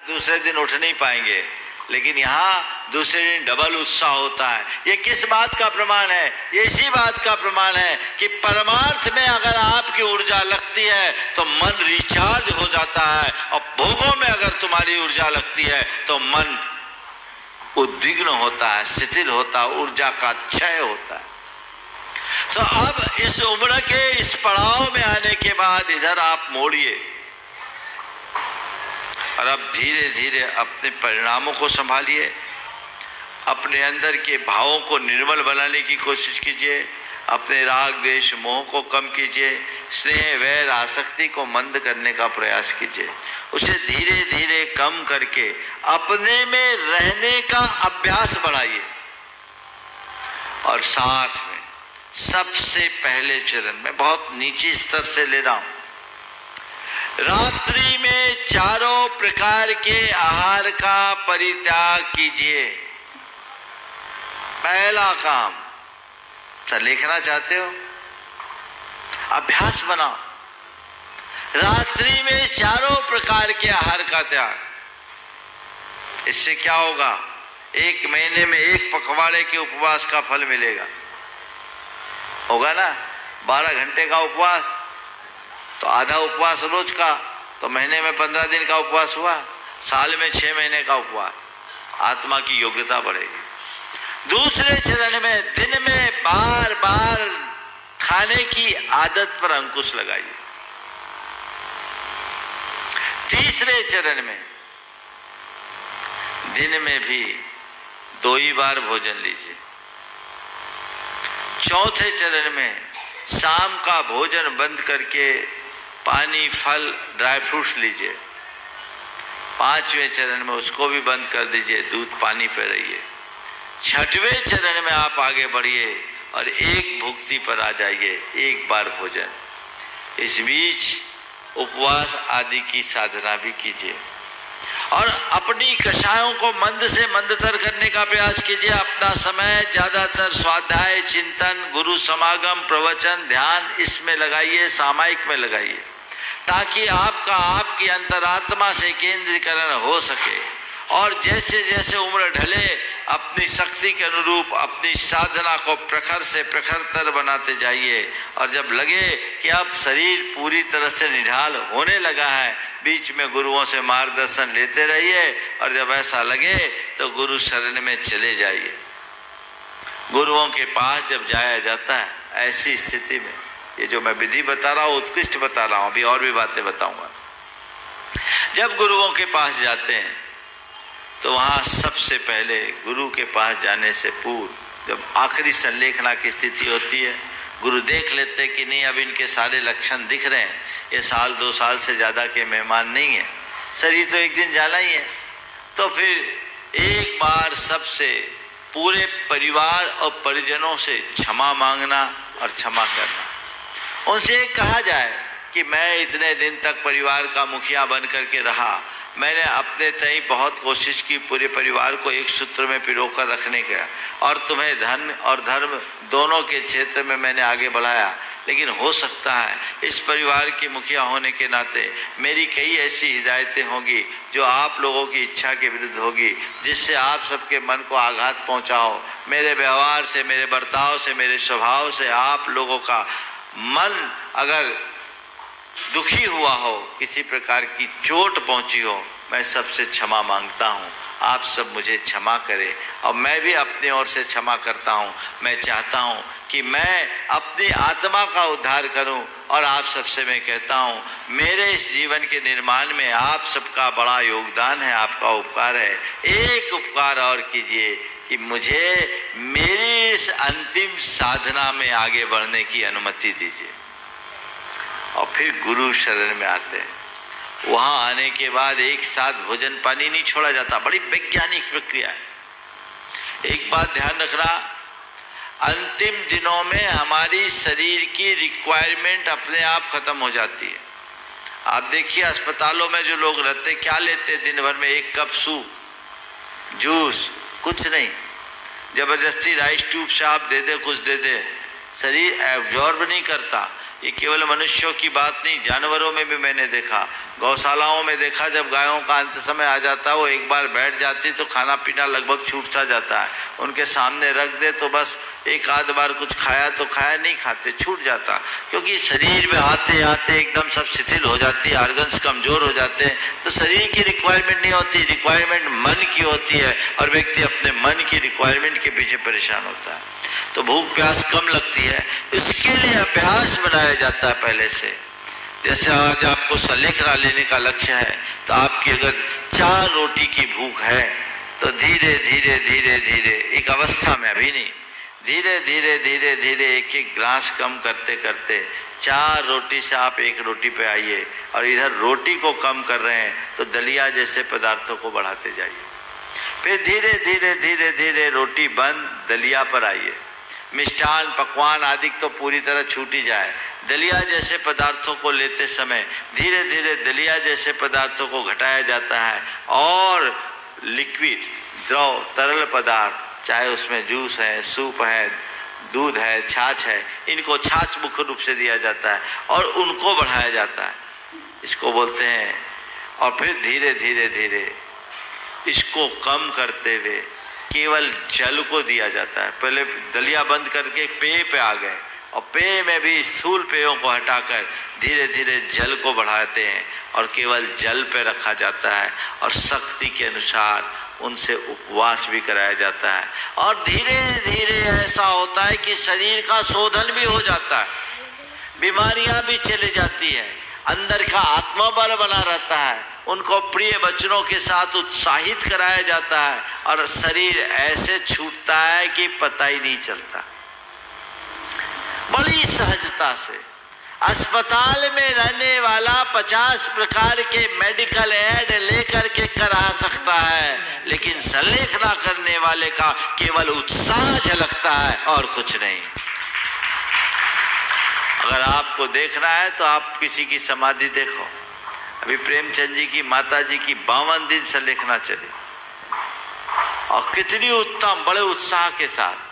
दूसरे दिन उठ नहीं पाएंगे, लेकिन यहाँ दूसरे दिन डबल उत्साह होता है। ये किस बात का प्रमाण है? ये इसी बात का प्रमाण है कि परमार्थ में अगर आपकी ऊर्जा लगती है तो मन रिचार्ज हो जाता है, और भोगों में अगर तुम्हारी ऊर्जा लगती है तो मन उद्विग्न होता है, शिथिल होता है, ऊर्जा का क्षय होता है। तो अब इस उम्र के इस पड़ाव में आने के बाद इधर आप मोड़िए और अब धीरे धीरे अपने परिणामों को संभालिए, अपने अंदर के भावों को निर्मल बनाने की कोशिश कीजिए, अपने राग द्वेष मोह को कम कीजिए, स्नेह वैर आसक्ति को मंद करने का प्रयास कीजिए, उसे धीरे धीरे कम करके अपने में रहने का अभ्यास बढ़ाइए। और साथ में सबसे पहले चरण में बहुत नीचे स्तर से ले रहा हूं, रात्रि में चारों प्रकार के आहार का परित्याग कीजिए। पहला काम, सर लिखना चाहते हो? अभ्यास बनाओ, रात्रि में चारों प्रकार के आहार का त्याग। इससे क्या होगा? 1 महीने में 1 पखवाड़े के उपवास का फल मिलेगा। होगा ना? 12 घंटे का उपवास तो आधा उपवास रोज का, तो महीने में 15 दिन का उपवास हुआ, साल में 6 महीने का उपवास। आत्मा की योग्यता बढ़ेगी। दूसरे चरण में दिन में बार बार खाने की आदत पर अंकुश लगाइए। तीसरे चरण में दिन में भी 2 ही बार भोजन लीजिए। चौथे चरण में शाम का भोजन बंद करके पानी, फल, ड्राई फ्रूट्स लीजिए। 5वें चरण में उसको भी बंद कर दीजिए, दूध पानी पे रहिए। 6वें चरण में आप आगे बढ़िए और एक भुक्ति पर आ जाइए, 1 बार भोजन। इस बीच उपवास आदि की साधना भी कीजिए और अपनी कषायों को मंद से मंदतर करने का प्रयास कीजिए। अपना समय ज़्यादातर स्वाध्याय, चिंतन, गुरु समागम, प्रवचन, ध्यान इसमें लगाइए, सामायिक में लगाइए, ताकि आपकी अंतरात्मा से केंद्रीकरण हो सके। और जैसे जैसे उम्र ढले अपनी शक्ति के अनुरूप अपनी साधना को प्रखर से प्रखरतर बनाते जाइए। और जब लगे कि अब शरीर पूरी तरह से निढाल होने लगा है, बीच में गुरुओं से मार्गदर्शन लेते रहिए, और जब ऐसा लगे तो गुरु शरण में चले जाइए। गुरुओं के पास जब जाया जाता है ऐसी स्थिति में, ये जो मैं विधि बता रहा हूँ उत्कृष्ट बता रहा हूँ, अभी और भी बातें बताऊंगा। जब गुरुओं के पास जाते हैं तो वहाँ सबसे पहले गुरु के पास जाने से पूर्व जब आखिरी संलेखना की स्थिति होती है, गुरु देख लेते हैं कि नहीं अब इनके सारे लक्षण दिख रहे हैं, ये 1-2 साल से ज़्यादा के मेहमान नहीं है, शरीर तो एक दिन जाना ही है। तो फिर एक बार सबसे पूरे परिवार और परिजनों से क्षमा मांगना और क्षमा करना। उनसे कहा जाए कि मैं इतने दिन तक परिवार का मुखिया बन करके रहा, मैंने अपने तय बहुत कोशिश की पूरे परिवार को एक सूत्र में पिरोकर रखने का, और तुम्हें धन और धर्म दोनों के क्षेत्र में मैंने आगे बढ़ाया, लेकिन हो सकता है इस परिवार के मुखिया होने के नाते मेरी कई ऐसी हिदायतें होंगी जो आप लोगों की इच्छा के विरुद्ध होगी, जिससे आप सबके मन को आघात पहुंचा हो। मेरे व्यवहार से, मेरे बर्ताव से, मेरे स्वभाव से आप लोगों का मन अगर दुखी हुआ हो, किसी प्रकार की चोट पहुंची हो, मैं सबसे क्षमा मांगता हूं। आप सब मुझे क्षमा करें और मैं भी अपनी ओर से क्षमा करता हूं। मैं चाहता हूं कि मैं अपनी आत्मा का उद्धार करूं, और आप सबसे मैं कहता हूं मेरे इस जीवन के निर्माण में आप सबका बड़ा योगदान है, आपका उपकार है। एक उपकार और कीजिए कि मुझे मेरी इस अंतिम साधना में आगे बढ़ने की अनुमति दीजिए। और फिर गुरु शरण में आते हैं। वहाँ आने के बाद एक साथ भोजन पानी नहीं छोड़ा जाता, बड़ी वैज्ञानिक प्रक्रिया है। एक बात ध्यान रखना, अंतिम दिनों में हमारी शरीर की रिक्वायरमेंट अपने आप खत्म हो जाती है। आप देखिए अस्पतालों में जो लोग रहते क्या लेते दिन भर में? 1 कप सूप, जूस, कुछ नहीं, जबरदस्ती राइस ट्यूब से आप दे दे, कुछ दे दे, शरीर एब्जॉर्ब नहीं करता। ये केवल मनुष्यों की बात नहीं, जानवरों में भी मैंने देखा गौशालाओं में देखा, जब गायों का अंत समय आ जाता है, वो एक बार बैठ जाती तो खाना पीना लगभग छूट सा जाता है। उनके सामने रख दे तो बस एक आध बार कुछ खाया तो खाया, नहीं खाते, छूट जाता, क्योंकि शरीर में आते आते एकदम सब शिथिल हो जाती है, ऑर्गन्स कमज़ोर हो जाते हैं। तो शरीर की रिक्वायरमेंट नहीं होती, रिक्वायरमेंट मन की होती है, और व्यक्ति अपने मन की रिक्वायरमेंट के पीछे परेशान होता है, तो भूख प्यास कम लगती है। इसके लिए अभ्यास बनाया जाता है पहले से। जैसे आज आपको सलेखना लेने का लक्ष्य है, तो आपकी अगर 4 रोटी की भूख है तो धीरे धीरे धीरे धीरे एक अवस्था में, अभी नहीं, धीरे धीरे धीरे धीरे एक एक ग्रास कम करते करते 4 रोटी से आप 1 रोटी पे आइए, और इधर रोटी को कम कर रहे हैं तो दलिया जैसे पदार्थों को बढ़ाते जाइए। फिर धीरे धीरे धीरे धीरे रोटी बंद, दलिया पर आइए। मिष्ठान पकवान आदि तो पूरी तरह छूट ही जाए, दलिया जैसे पदार्थों को लेते समय धीरे धीरे दलिया जैसे पदार्थों को घटाया जाता है, और लिक्विड द्रव तरल पदार्थ, चाहे उसमें जूस है, सूप है, दूध है, छाछ है, इनको छाछ मुख्य रूप से दिया जाता है और उनको बढ़ाया जाता है, इसको बोलते हैं। और फिर धीरे धीरे धीरे इसको कम करते हुए केवल जल को दिया जाता है। पहले दलिया बंद करके पेय पे आ गए, और पेय में भी स्थूल पेयों को हटाकर धीरे धीरे जल को बढ़ाते हैं, और केवल जल पे रखा जाता है, और शक्ति के अनुसार उनसे उपवास भी कराया जाता है। और धीरे धीरे ऐसा होता है कि शरीर का शोधन भी हो जाता है, बीमारियां भी चली जाती है, अंदर का आत्मबल बना रहता है, उनको प्रिय वचनों के साथ उत्साहित कराया जाता है, और शरीर ऐसे छूटता है कि पता ही नहीं चलता। बड़ी सहजता से अस्पताल में रहने वाला 50 प्रकार के मेडिकल एड लेकर के करा सकता है, लेकिन सलेखना करने वाले का केवल उत्साह झलकता है और कुछ नहीं। अगर आपको देखना है तो आप किसी की समाधि देखो। अभी प्रेमचंद जी की माता जी की 52 दिन सलेखना चली, और कितनी उत्तम, बड़े उत्साह के साथ।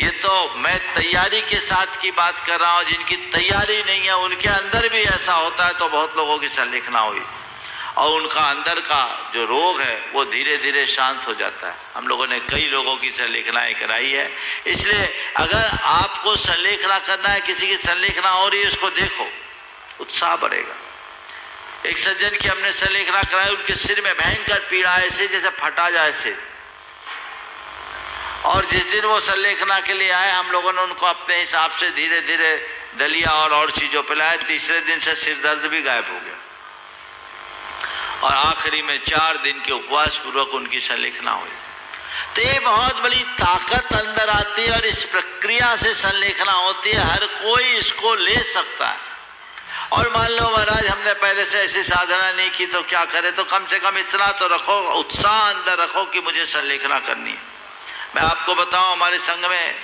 ये तो मैं तैयारी के साथ की बात कर रहा हूँ, जिनकी तैयारी नहीं है उनके अंदर भी ऐसा होता है, तो बहुत लोगों की सलेखना हुई, और उनका अंदर का जो रोग है वो धीरे धीरे शांत हो जाता है। हम लोगों ने कई लोगों की सलेखनाएं कराई है। इसलिए अगर आपको सलेखना करना है, किसी की सलेखना हो रही है, उसको देखो, उत्साह बढ़ेगा। एक सज्जन की हमने सलेखना कराई, उनके सिर में भयंकर पीड़ा ऐसे जैसे फटा जाए सिर, और जिस दिन वो सलेखना के लिए आए, हम लोगों ने उनको अपने हिसाब से धीरे धीरे दलिया और चीज़ों पिलाए। तीसरे दिन से सिर दर्द भी गायब हो गया, और आखिरी में 4 दिन के उपवास पूर्वक उनकी सलेखना हुई। तो ये बहुत बड़ी ताकत अंदर आती है, और इस प्रक्रिया से सलेखना होती है, हर कोई इसको ले सकता है। और मान लो महाराज हमने पहले से ऐसी साधना नहीं की तो क्या करें, तो कम से कम इतना तो रखो, उत्साह अंदर रखो कि मुझे सलेखना करनी है। मैं आपको बताऊं, हमारे संघ में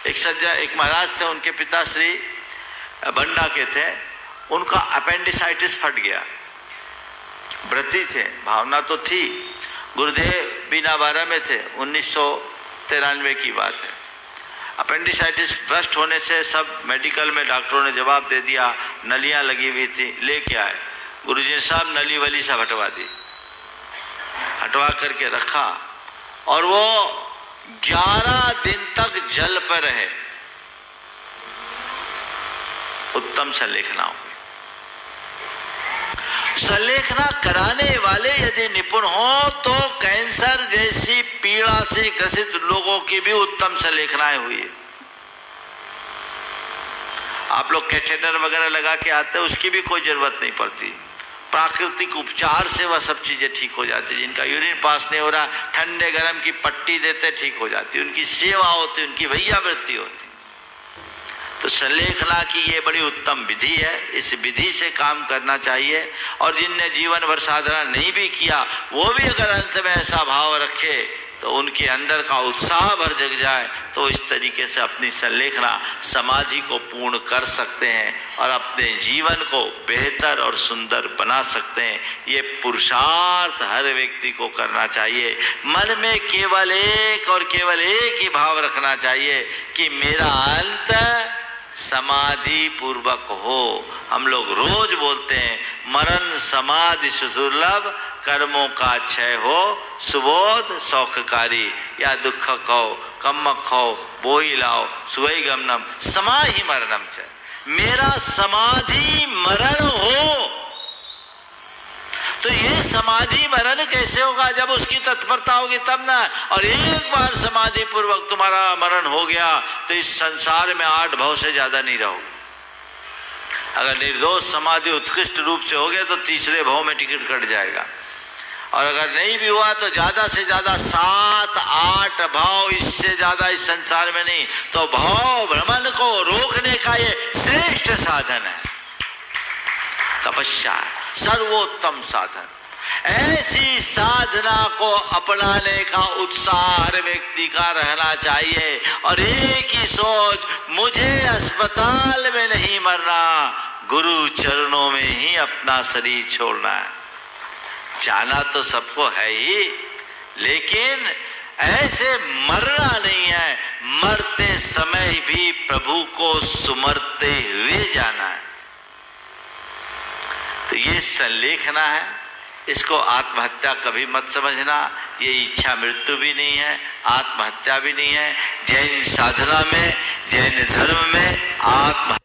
एक सज्जन, एक महाराज थे, उनके पिताश्री बंडा के थे, उनका अपेंडिसाइटिस फट गया, व्रती थे, भावना तो थी, गुरुदेव बीना 12 में थे, 1993 की बात है। अपेंडिसाइटिस ब्रस्ट होने से सब मेडिकल में डॉक्टरों ने जवाब दे दिया, नलियां लगी हुई थी, लेके आए गुरुजी ने साहब, नली वली सब हटवा दी, हटवा करके रखा, और वो 11 दिन तक जल पर रहे। उत्तम सलेखना हुई। सलेखना कराने वाले यदि निपुण हो तो कैंसर जैसी पीड़ा से ग्रसित लोगों की भी उत्तम सलेखनाएं हुई है। आप लोग कैथेटर वगैरह लगा के आते हैं, उसकी भी कोई जरूरत नहीं पड़ती, प्राकृतिक उपचार से वह सब चीज़ें ठीक हो जाती। जिनका यूरिन पास नहीं हो रहा, ठंडे गर्म की पट्टी देते ठीक हो जाती, उनकी सेवा होती, उनकी भैयावृत्ति होती। तो सलेखना की ये बड़ी उत्तम विधि है, इस विधि से काम करना चाहिए। और जिनने जीवन भर साधना नहीं भी किया, वो भी अगर अंत में ऐसा भाव रखे तो उनके अंदर का उत्साह भर जग जाए, तो इस तरीके से अपनी सलेखना समाधि को पूर्ण कर सकते हैं और अपने जीवन को बेहतर और सुंदर बना सकते हैं। ये पुरुषार्थ हर व्यक्ति को करना चाहिए। मन में केवल एक और केवल एक ही भाव रखना चाहिए कि मेरा अंत समाधि पूर्वक हो। हम लोग रोज बोलते हैं मरण समाधि सुदुर्लभ, कर्मों का क्षय हो सुबोध सौखकारी। या दुख खो कम खो बोई लाओ सुवई गमनम समाहि मरणम च। मेरा समाधि मरण हो, तो ये समाधि मरण कैसे होगा? जब उसकी तत्परता होगी तब ना। और एक बार समाधि पूर्वक तुम्हारा मरण हो गया तो इस संसार में 8 भव से ज्यादा नहीं रहोगे। अगर निर्दोष समाधि उत्कृष्ट रूप से हो गया तो तीसरे भव में टिकट कट जाएगा, और अगर नहीं भी हुआ तो ज्यादा से ज्यादा 7-8 भाव, इससे ज्यादा इस संसार में नहीं। तो भाव भ्रमण को रोकने का ये श्रेष्ठ साधन है तपस्या, सर्वोत्तम साधन। ऐसी साधना को अपनाने का उत्साह हर व्यक्ति का रहना चाहिए, और एक ही सोच, मुझे अस्पताल में नहीं मरना, गुरु चरणों में ही अपना शरीर छोड़ना है। जाना तो सबको है ही, लेकिन ऐसे मरना नहीं है, मरते समय भी प्रभु को सुमरते हुए जाना है। तो ये संलेखना है, इसको आत्महत्या कभी मत समझना। ये इच्छा मृत्यु भी नहीं है, आत्महत्या भी नहीं है। जैन साधना में, जैन धर्म में आत्म